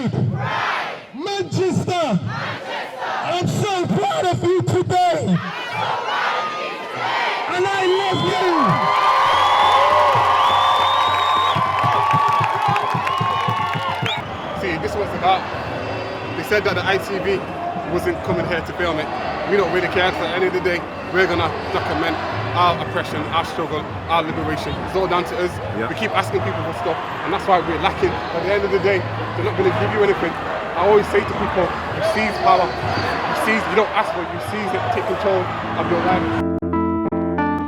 Pride! Manchester! I'm so proud of you today! And I love you! See, this was about, they said that the ITV wasn't coming here to film it. We don't really care, so at the end of the day, we're gonna document our oppression, our struggle, our liberation. It's all down to us. Yep. We keep asking people for stuff, and that's why we're lacking. At the end of the day, they're not gonna give you anything. I always say to people, you seize power. You don't ask for it, you seize it, take control of your life.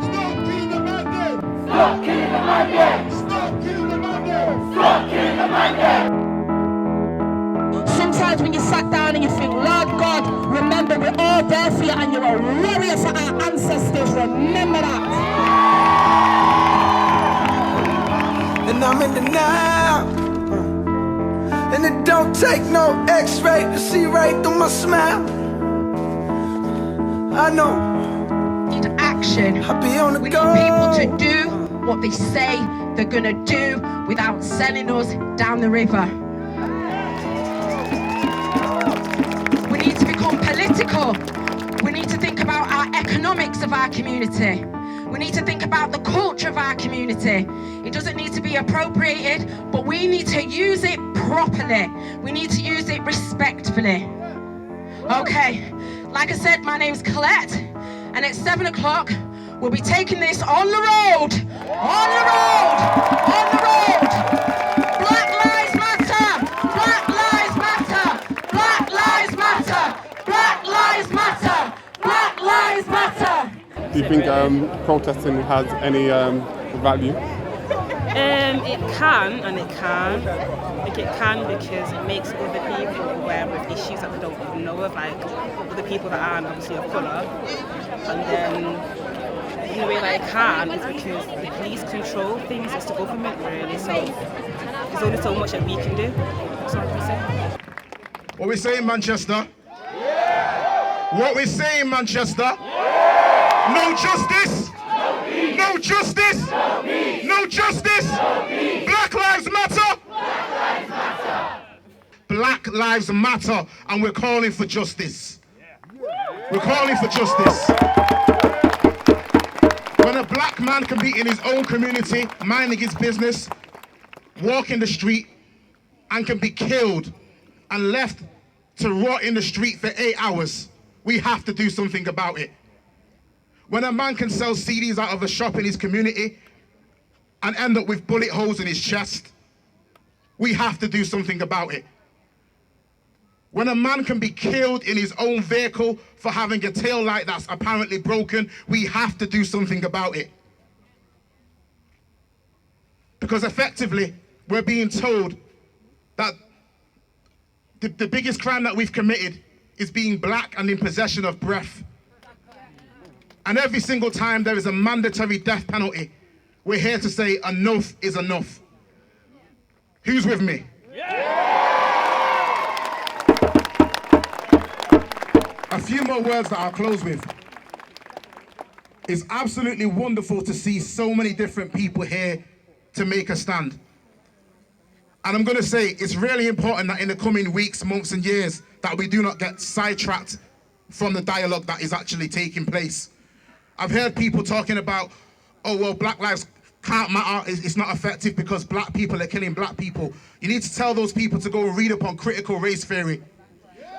Stop killing the mandate! Stop killing the mandate! Stop killing the mandate! Stop killing the mandate! Sometimes when you sat down and you think, Lord God, remember we're all there for you and you're a warrior for our ancestors. Remember that. And I'm in the now. And it don't take no x-ray to see right through my smile. I know. Need action. I'll be on the we go. need people to do what they say they're gonna do without sending us down the river. We need to become political. We need to think about our economics of our community. We need to think about the culture of our community. It doesn't need to be appropriated, but we need to use it properly. We need to use it respectfully. Okay, like I said, my name's Colette, and at 7 o'clock, we'll be taking this on the road. On the road! On the road! Black lives matter! Black lives matter! Black lives matter! Black lives matter! Black lives matter! Do you think protesting has any value? It can and it can. Like it can because it makes other people aware of issues that they don't even know of, like other people that aren't obviously of colour. And then the way that it can is because the police control things, it's the government really, so there's only so much that we can do. That's what we say. What we saying, Manchester? Yeah. What we saying, Manchester? Yeah. No justice? No justice? No justice? Black lives matter? Black lives matter, and we're calling for justice. We're calling for justice. When a black man can be in his own community, minding his business, walking the street, and can be killed and left to rot in the street for 8 hours, we have to do something about it. When a man can sell CDs out of a shop in his community and end up with bullet holes in his chest, we have to do something about it. When a man can be killed in his own vehicle for having a tail light that's apparently broken, we have to do something about it. Because effectively, we're being told that the biggest crime that we've committed is being black and in possession of breath. And every single time there is a mandatory death penalty, we're here to say enough is enough. Who's with me? A few more words that I'll close with. It's absolutely wonderful to see so many different people here to make a stand. And I'm going to say it's really important that in the coming weeks, months and years that we do not get sidetracked from the dialogue that is actually taking place. I've heard people talking about, oh, well, Black lives can't matter, it's not effective because black people are killing black people. You need to tell those people to go read up on critical race theory.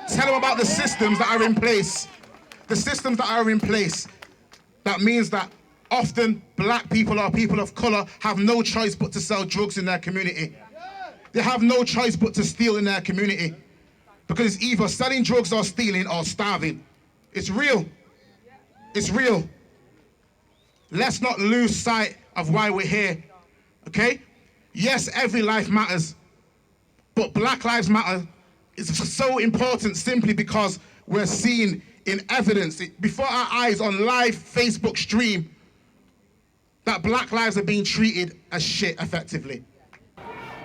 Tell them about the systems that are in place. The systems that are in place. That means that often black people or people of color have no choice but to sell drugs in their community. They have no choice but to steal in their community. Because it's either selling drugs or stealing or starving. It's real. It's real. Let's not lose sight of why we're here, okay? Yes, every life matters, but Black Lives Matter is so important simply because we're seeing in evidence before our eyes on live Facebook stream that black lives are being treated as shit effectively.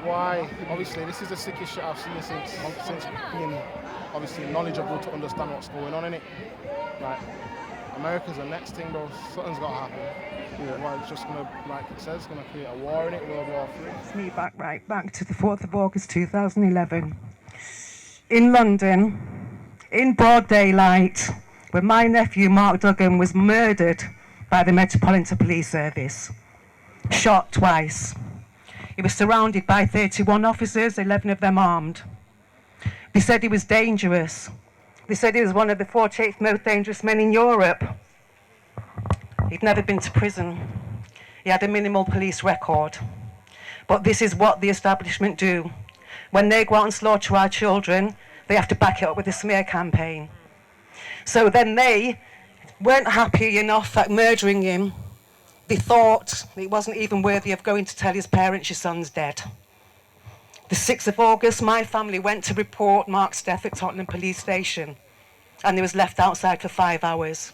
Why? Obviously, this is the sickest shit I've seen since being obviously knowledgeable to understand what's going on in it. Like, America's the next thing, bro. Something's got to happen. Well, it's just gonna, like it says, gonna create a war in it, World War III. It's me back to the 4th of August 2011. in London, in broad daylight, when my nephew Mark Duggan was murdered by the Metropolitan Police Service, shot twice. He was surrounded by 31 officers, 11 of them armed. They said he was dangerous. They said he was one of the 48th most dangerous men in Europe. He'd never been to prison. He had a minimal police record. But this is what the establishment do. When they go out and slaughter our children, they have to back it up with a smear campaign. So then they weren't happy enough at murdering him. They thought it wasn't even worthy of going to tell his parents your son's dead. The 6th of August, my family went to report Mark's death at Tottenham Police Station, and he was left outside for 5 hours.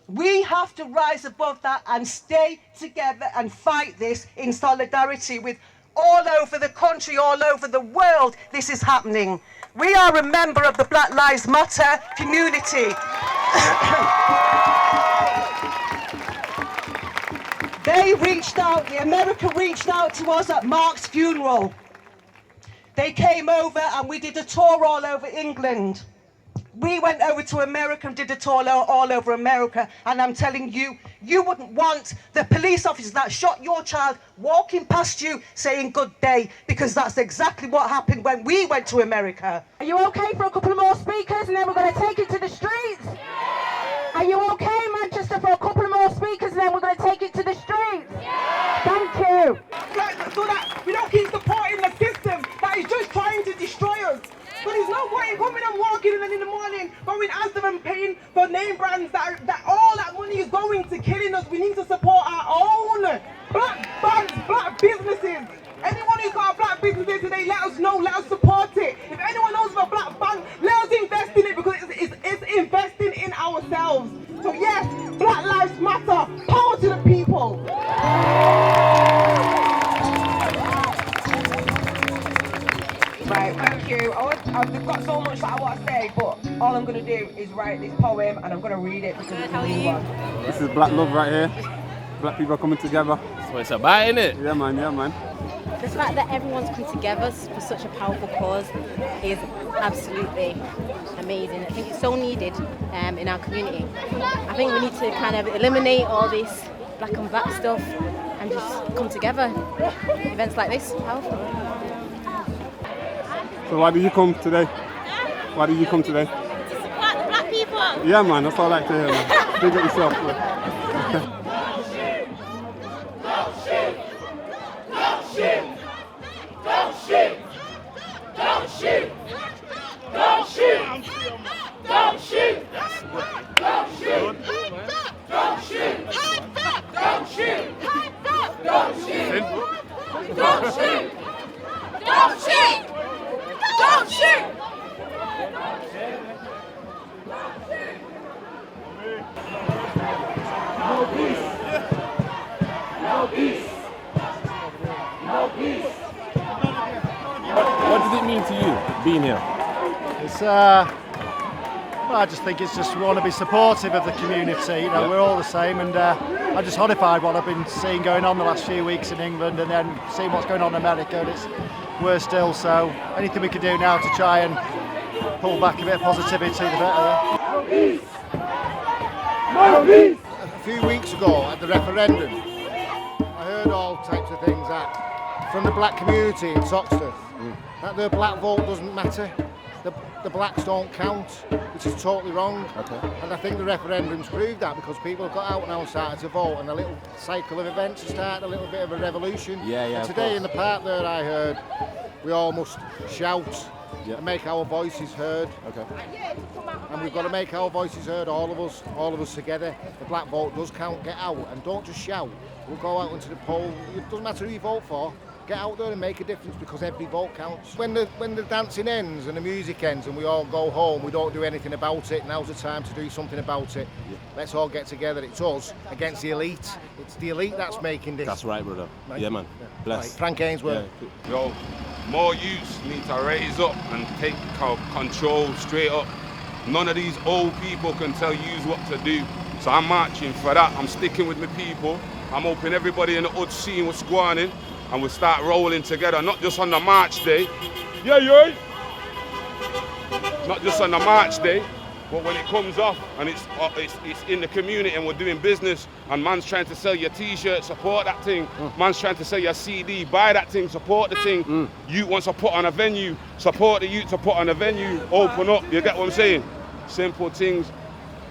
We have to rise above that and stay together and fight this in solidarity with all over the country, all over the world. This is happening. We are a member of the Black Lives Matter community. America reached out to us at Mark's funeral. They came over and we did a tour all over England. We went over to America and did a tour all over America, and I'm telling you, you wouldn't want the police officers that shot your child walking past you saying good day, because that's exactly what happened when we went to America. Are you okay for a couple of more speakers and then we're going to take it to the streets? Yeah. Are you okay, Manchester, for a couple of more speakers and then we're going to take it to the streets? Yeah. Thank you. So that we don't keep supporting the system that is just trying to destroy us. But there's no point in coming and walking in the morning, going after and paying for name brands that all that money is going to killing us. We need to support our own black banks, black businesses. Anyone who's got a black business here today, let us know, let us support it. If anyone knows of a black bank, let us invest in it, because it's investing in ourselves. So yes, Black Lives Matter, power to the people. Right, thank you. I've got so much that I want to say, but all I'm going to do is write this poem and I'm going to read it because it's a new one. This is black love right here. Black people are coming together. That's what it's about, isn't it? Yeah, man, yeah, man. The fact that everyone's come together for such a powerful cause is absolutely amazing. I think it's so needed in our community. I think we need to kind of eliminate all this black and black stuff and just come together. Events like this, powerful. So why did you come today? Why did you come today? To support the black people. Yeah, man, that's all I like to hear, man. Big up yourself, man. What does it mean to you, being here? It's, well, I just think it's just we want to be supportive of the community. You know, we're all the same, and I'm just horrified what I've been seeing going on the last few weeks in England, and then seeing what's going on in America, and it's worse still. So anything we can do now to try and pull back a bit of positivity, the better. A few weeks ago at the referendum, I heard all types of things from the black community in Toxteth, that the black vote doesn't matter, the blacks don't count, which is totally wrong. Okay. And I think the referendum's proved that, because people have got out now and started to vote, and a little cycle of events has started, a little bit of a revolution. And today in the park there, I heard we all must shout and make our voices heard. Okay. And we've got to make our voices heard, all of us together. The black vote does count. Get out and don't just shout. We'll go out into the poll. It doesn't matter who you vote for. Get out there and make a difference, because every vote counts. When the dancing ends and the music ends and we all go home, we don't do anything about it. Now's the time to do something about it. Yeah. Let's all get together. It's us against the elite. It's the elite that's making this. That's right, brother. Right. Yeah, man. Yeah. Bless. Right. Frank Ainsworth. Yeah. Yo, more youths need to raise up and take control straight up. None of these old people can tell you what to do. So I'm marching for that. I'm sticking with my people. I'm hoping everybody in the hood seeing what's going on, and we'll start rolling together, not just on the March day. Yeah, yeah. not just on the March day, but when it comes off and it's in the community and we're doing business and man's trying to sell your t-shirt, support that thing. Man's trying to sell your CD, buy that thing, support the thing. Youth wants to put on a venue, support the youth to put on a venue, open up, you get what I'm saying? Simple things.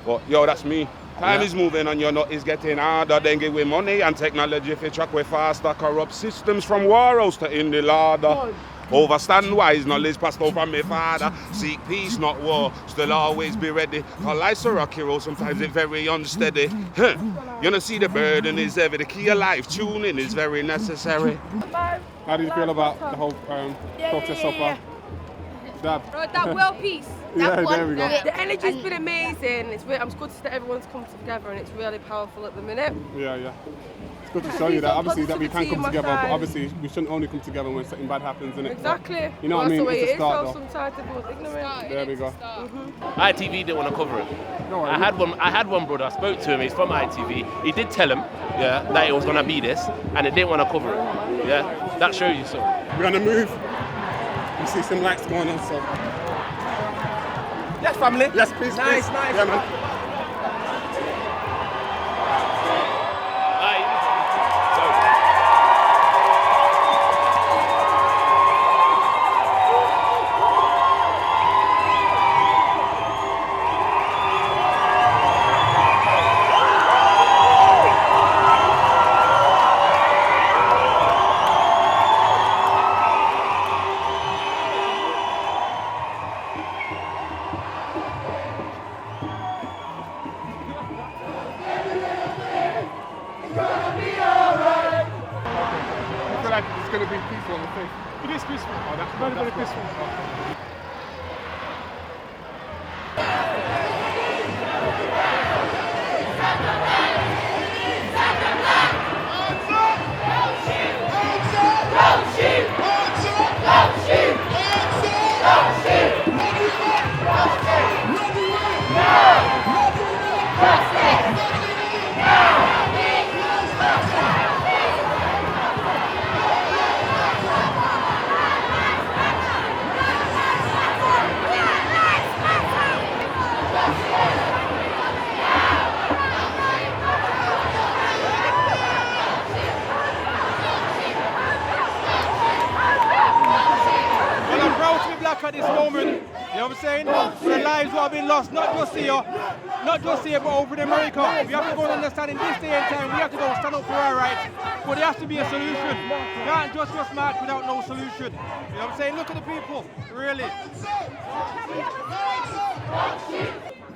But yo, that's me. Time is moving and it's getting harder. Then give with money and technology if you track way faster. Corrupt systems from war house to in the larder. Overstand wise knowledge passed over from my father. Seek peace, not war. Still always be ready. Cause life's a rocky road, sometimes it's very unsteady. You know, see the burden is heavy. The key of life, tuning is very necessary. How do you feel about the whole protest so far? Dad. That world peace. Yeah, there we go. The energy's been amazing. It's really, I'm good to see that everyone's come together and it's really powerful at the minute. Yeah. It's good to show you that obviously that we can come together, but obviously we shouldn't only come together when something bad happens, innit? Exactly. You know what I mean? It's a start, though. Sometimes everyone's ignorant. There we go. ITV didn't want to cover it. No, I had one brother. I spoke to him. He's from ITV. He did tell him, that it was gonna be this, and they didn't want to cover it. Yeah, that shows you so. We're gonna move. You see some lights going on, so. Yes, family. Yes, please. Nice. Yeah, man. It's going to be peaceful, I think. It is peaceful. Oh, that's very, very peaceful. At this moment, you know what I'm saying? For the lives who have been lost, not just here, but over in America. We have to go and understand in this day and time, we have to go stand up for our rights, but there has to be a solution. You can't just march without no solution. You know what I'm saying? Look at the people, really.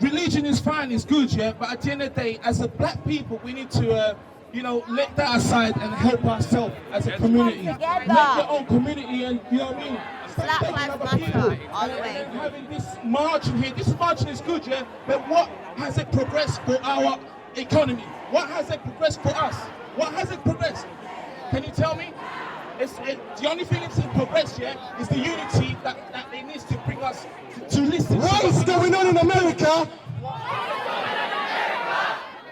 Religion is fine, it's good, yeah, but at the end of the day, as a black people, we need to let that aside and help ourselves as a community. Make your own community and, you know what I mean? Black Lives Matter, all the way. Having this marching here, this marching is good, yeah, but what has it progressed for our economy? What has it progressed for us? What has it progressed? Can you tell me? The only thing that's progressed, yeah, is the unity that they need to bring us to listen. What is going on in America?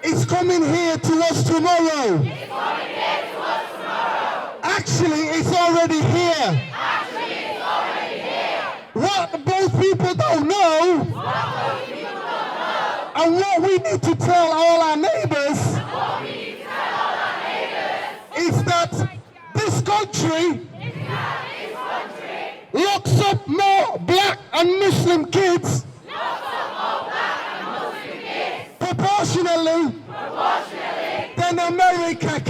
It's coming here to us tomorrow. Actually, it's already here. What both people don't know, and what we need to tell all our neighbors, is that this country locks up more black and Muslim kids proportionally than America.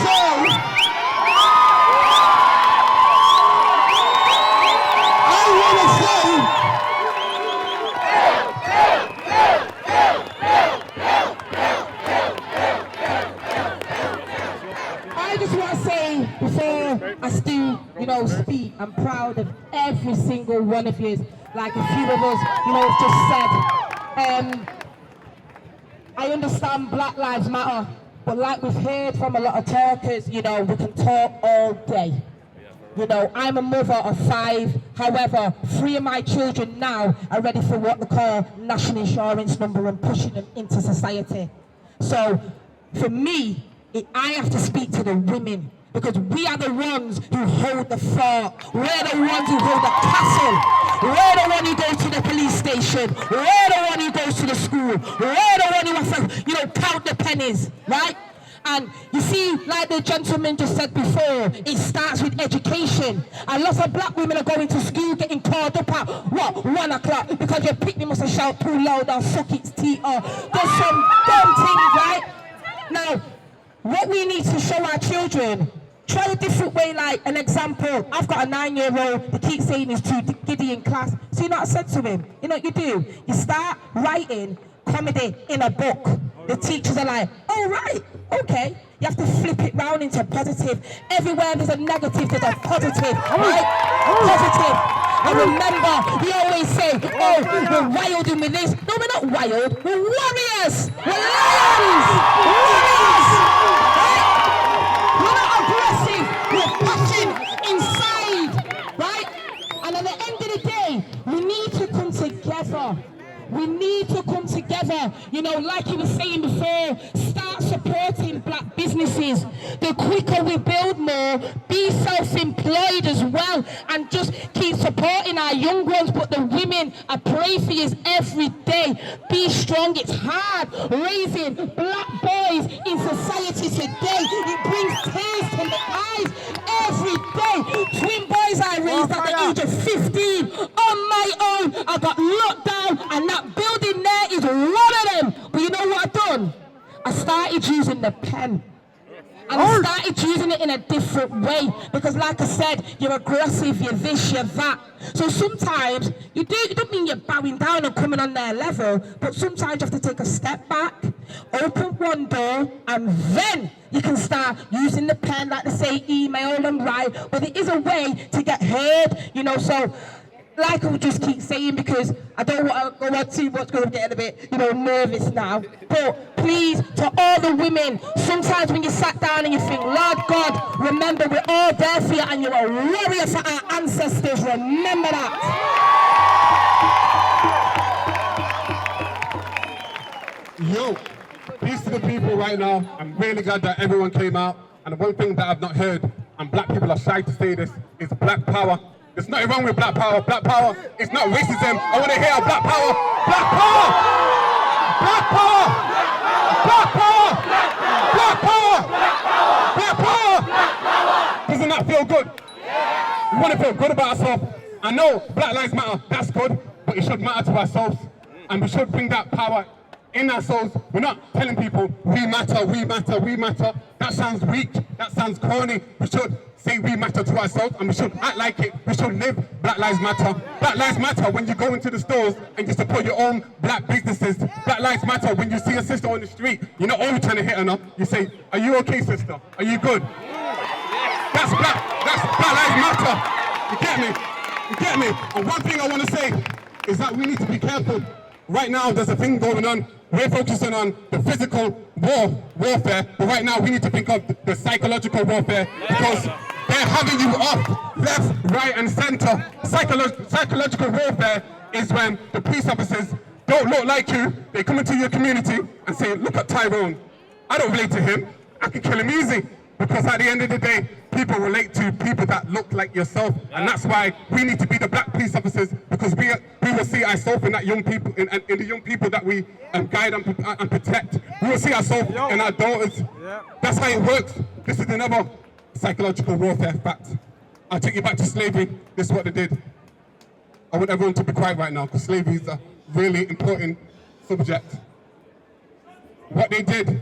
So, I just want to say, before I still, speak, I'm proud of every single one of you. Like a few of us, just said. I understand Black Lives Matter, but like we've heard from a lot of talkers, we can talk all day. I'm a mother of 5, however, 3 of my children now are ready for what they call national insurance number and pushing them into society. So, for me, I have to speak to the women Because we are the ones who hold the fort. We're the ones who hold the castle. We're the one who goes to the police station. We're the one who goes to the school. We're the one who has to, count the pennies, right? And you see, like the gentleman just said before, it starts with education. And lots of black women are going to school getting called up at, 1 o'clock, because your picnic must have shout too loud or suck its teeth or there's some dumb things, right? Now, what we need to show our children, try a different way, like an example. I've got a 9-year-old, they keep saying he's too giddy in class. So you know what I said to him? You know what you do? You start writing comedy in a book. The teachers are like, oh right, okay. You have to flip it round into positive. Everywhere there's a negative, there's a positive, right? Positive. And remember, we always say, oh, we're wild and we're this. No, we're not wild, we're warriors. We're lions. Warriors. Right? We're not aggressive, we're passion inside, right? And at the end of the day, we need to come together. We need to come together, like you were saying before, start supporting black businesses. The quicker we build more, be self-employed as well, and just keep supporting our young ones. But the women, I pray for you every day. Be strong, it's hard raising black boys in society today. It brings tears to the eyes every day. Twin boys I raised at the age of 15 on my own. I got locked down, and that building there is one of them. But you know what I've done? I started using the pen. And I started using it in a different way. Because like I said, you're aggressive, you're this, you're that. So sometimes, it don't mean you're bowing down and coming on their level, but sometimes you have to take a step back, open one door, and then you can start using the pen, like they say, email and write. But it is a way to get heard, so like I would just keep saying, because I don't want to go on too much because I'm getting a bit, nervous now. But please, to all the women, sometimes when you sat down and you think, Lord God, remember we're all there for you and you're a warrior for our ancestors. Remember that. Yo, peace to the people right now. I'm really glad that everyone came out. And the one thing that I've not heard, and black people are shy to say this, is black power. There's nothing wrong with black power. Black power is not racism. I want to hear black power. Black power! Black power! Black power! Black power! Black power! Doesn't that feel good? We want to feel good about ourselves. I know Black Lives Matter, that's good, but it should matter to ourselves. And we should bring that power in ourselves. We're not telling people, we matter, we matter, we matter. That sounds weak, that sounds corny. We should say we matter to ourselves, and we should act like it. We should live Black Lives Matter. Black Lives Matter when you go into the stores and you support your own black businesses. Black Lives Matter when you see a sister on the street. You're not only trying to hit her up, you say, are you okay, sister? Are you good? That's Black Lives Matter. You get me? You get me? And one thing I want to say is that we need to be careful. Right now, there's a thing going on. We're focusing on the physical warfare, but right now we need to think of the psychological warfare, because they're having you off, left, right, and center. Psychological warfare is when the police officers don't look like you. They come into your community and say, look at Tyrone. I don't relate to him. I can kill him easy. Because at the end of the day, people relate to people that look like yourself, and that's why we need to be the black police officers, because we will see ourselves in that young people, in the young people that we guide and protect. We will see ourselves in our daughters. That's how it works. This is another psychological warfare fact. I'll take you back to slavery. This is what they did. I want everyone to be quiet right now, because slavery is a really important subject. What they did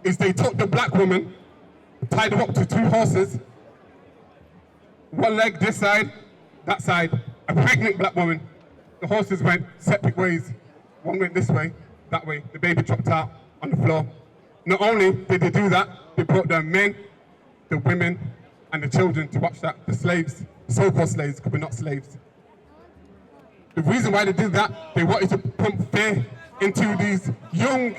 is they took the black woman, tied her up to 2 horses, one leg this side, that side, a pregnant black woman. The horses went separate ways. One went this way, that way. The baby dropped out on the floor. Not only did they do that, they brought the men, the women, and the children to watch that. The slaves, so-called slaves, because we're not slaves. The reason why they did that, they wanted to pump fear into these young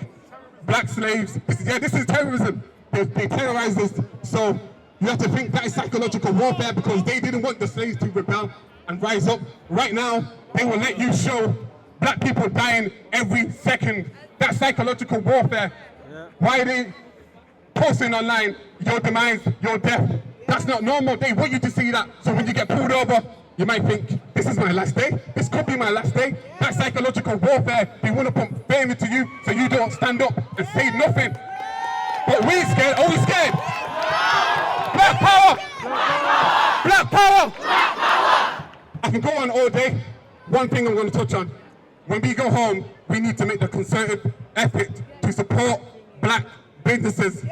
black slaves. This is terrorism. They terrorized us. So you have to think that is psychological warfare, because they didn't want the slaves to rebel and rise up. Right now, they will let you show black people dying every second. That's psychological warfare. Why posting online your demise, your death. That's not normal. They want you to see that. So when you get pulled over, you might think, this is my last day. This could be my last day. That's psychological warfare. They want to pump fear into you so you don't stand up and say nothing. But we're scared. Are we scared? Black power! Black power! I can go on all day. One thing I'm going to touch on. When we go home, we need to make the concerted effort to support black businesses.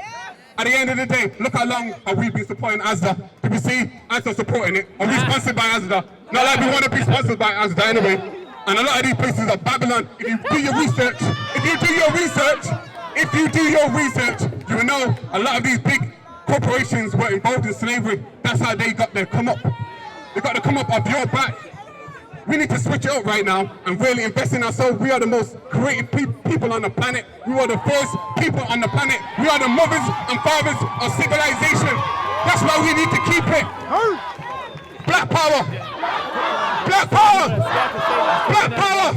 At the end of the day, look how long have we been supporting Asda. Do we see Asda supporting it? Are we sponsored by Asda? Not like we want to be sponsored by Asda anyway. And a lot of these places are Babylon. If you do your research, you will know a lot of these big corporations were involved in slavery. That's how they got their come up. They got the come up of your back. We need to switch it up right now and really invest in ourselves. We are the most creative people on the planet. We are the first people on the planet. We are the mothers and fathers of civilization. That's why we need to keep it. Black power. Black power. Black power.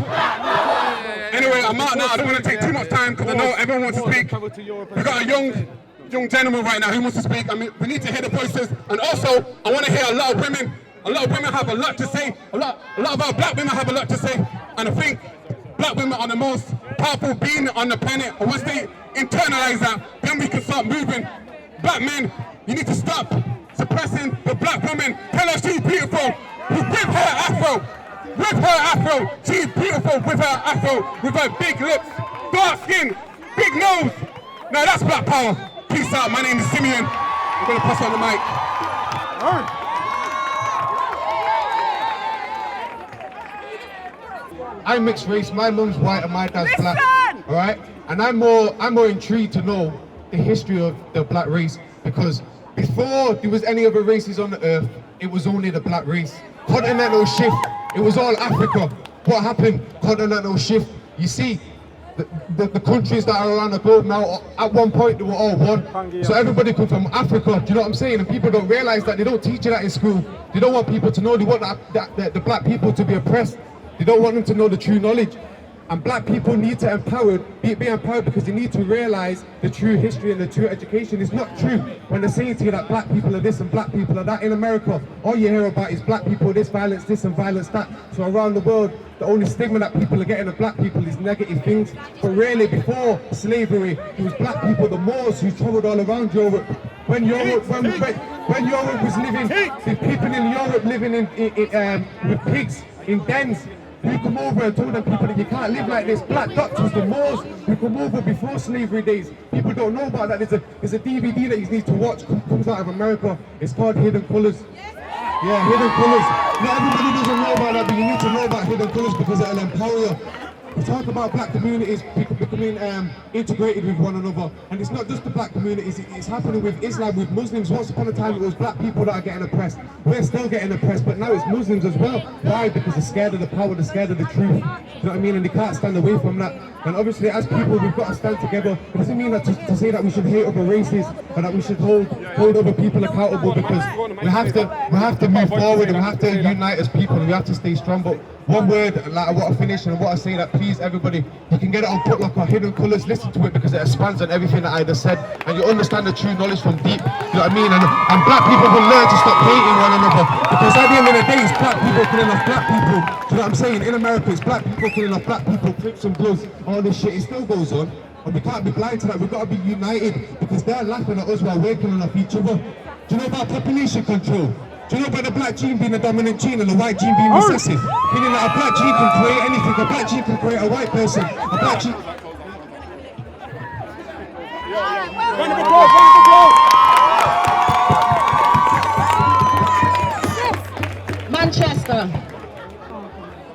Anyway, I'm out now. I don't want to take too much time because I know everyone wants to speak. We've got a young gentleman right now who wants to speak. I mean, we need to hear the voices. And also, I want to hear a lot of women. A lot of women have a lot to say. A lot of our black women have a lot to say. And I think black women are the most powerful being on the planet. And once they internalize that, then we can start moving. Black men, you need to stop suppressing the black woman. Tell her she's beautiful with her afro. With her afro. She's beautiful with her afro. With her big lips, dark skin, big nose. Now that's black power. Peace out. My name is Simeon. I'm going to pass on the mic. I'm mixed race, my mum's white and my dad's black. Alright? And I'm more intrigued to know the history of the black race, because before there was any other races on the earth, it was only the black race. Continental shift, it was all Africa. What happened? Continental shift. You see, the countries that are around the globe now, at one point they were all one. So everybody comes from Africa, do you know what I'm saying? And people don't realize that. They don't teach you that in school. They don't want people to know. They want the black people to be oppressed. They don't want them to know the true knowledge. And black people need to be empowered, because they need to realize the true history and the true education. It's not true when they're saying to you that black people are this and black people are that. In America, all you hear about is black people, this and violence that. So around the world, the only stigma that people are getting of black people is negative things. But really, before slavery, it was black people, the Moors, who traveled all around Europe. When Europe was living, the people in Europe living with pigs in dens, who come over and told them people that you can't live like this. Black doctors, the Moors, who come over before slavery days. People don't know about that. There's a DVD that you need to watch, comes out of America. It's called Hidden Colors. Yeah, Hidden Colors. Not everybody doesn't know about that, but you need to know about Hidden Colors because it'll empower you. We talk about black communities becoming integrated with one another, and it's not just the black communities, it's happening with Islam, with Muslims. Once upon a time it was black people that are getting oppressed. We're still getting oppressed, but now it's Muslims as well. Why? Because they're scared of the power, they're scared of the truth. You know what I mean? And they can't stand away from that. And obviously as people we've got to stand together. It doesn't mean that to say that we should hate other races or that we should hold other people accountable, because we have to move forward and we have to unite as people and we have to stay strong. But one word, like I want to finish and I want to say that please everybody, you can get it on Putlock or Hidden Colors, listen to it because it expands on everything that I just said and you understand the true knowledge from deep, you know what I mean? And black people will learn to stop hating one another, because at the end of the day it's black people killing off black people, do you know what I'm saying? In America it's black people killing off black people, Crips and Bloods, all this shit, it still goes on. And we can't be blind to that, we've got to be united because they're laughing at us while we're killing off each other. Do you know about population control? Do you know about the black gene being the dominant gene and the white gene being recessive? Meaning that a black gene can create anything, a black gene can create a white person, a black gene...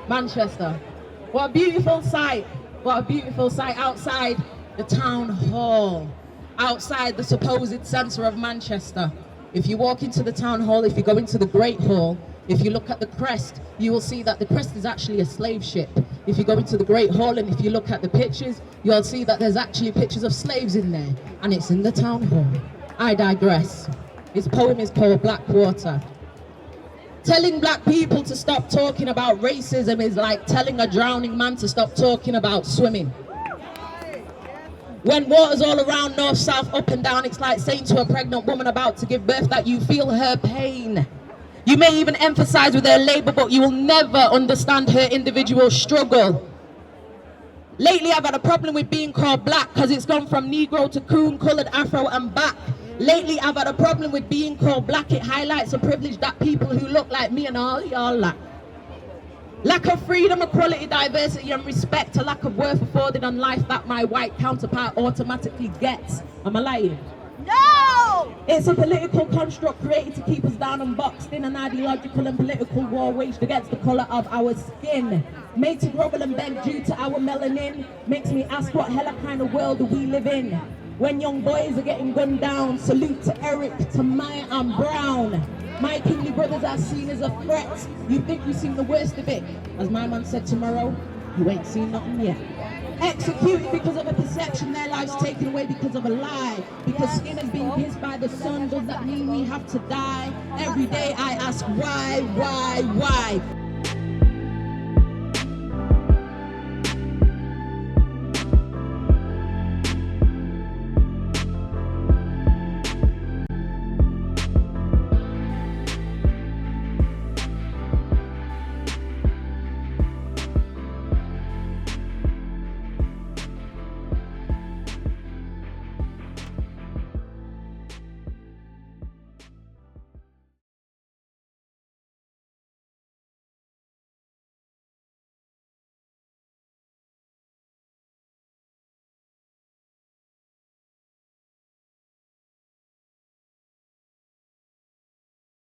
Manchester. What a beautiful sight. What a beautiful sight outside the town hall, outside the supposed centre of Manchester. If you walk into the town hall, if you go into the Great Hall, if you look at the crest, you will see that the crest is actually a slave ship. If you go into the Great Hall and if you look at the pictures, you'll see that there's actually pictures of slaves in there, and it's in the town hall. I digress. His poem is called Blackwater. Telling black people to stop talking about racism is like telling a drowning man to stop talking about swimming. When water's all around, north, south, up and down, it's like saying to a pregnant woman about to give birth that you feel her pain. You may even emphasize with her labor, but you will never understand her individual struggle. Lately, I've had a problem with being called black because it's gone from Negro to coon, colored, Afro, and back. Lately, I've had a problem with being called black. It highlights a privilege that people who look like me and all y'all lack. Lack of freedom, equality, diversity, and respect. A lack of worth afforded on life that my white counterpart automatically gets. Am I lying? No! It's a political construct created to keep us down and boxed in, an ideological and political war waged against the colour of our skin. Made to grovel and bend due to our melanin. Makes me ask what hella kind of world do we live in? When young boys are getting gunned down. Salute to Eric, to Maya and Brown. My kingly brothers are seen as a threat. You think you've seen the worst of it. As my man said tomorrow, you ain't seen nothing yet. Executed because of a perception, their lives taken away because of a lie. Because skin has been kissed by the sun, does that mean we have to die? Every day I ask why?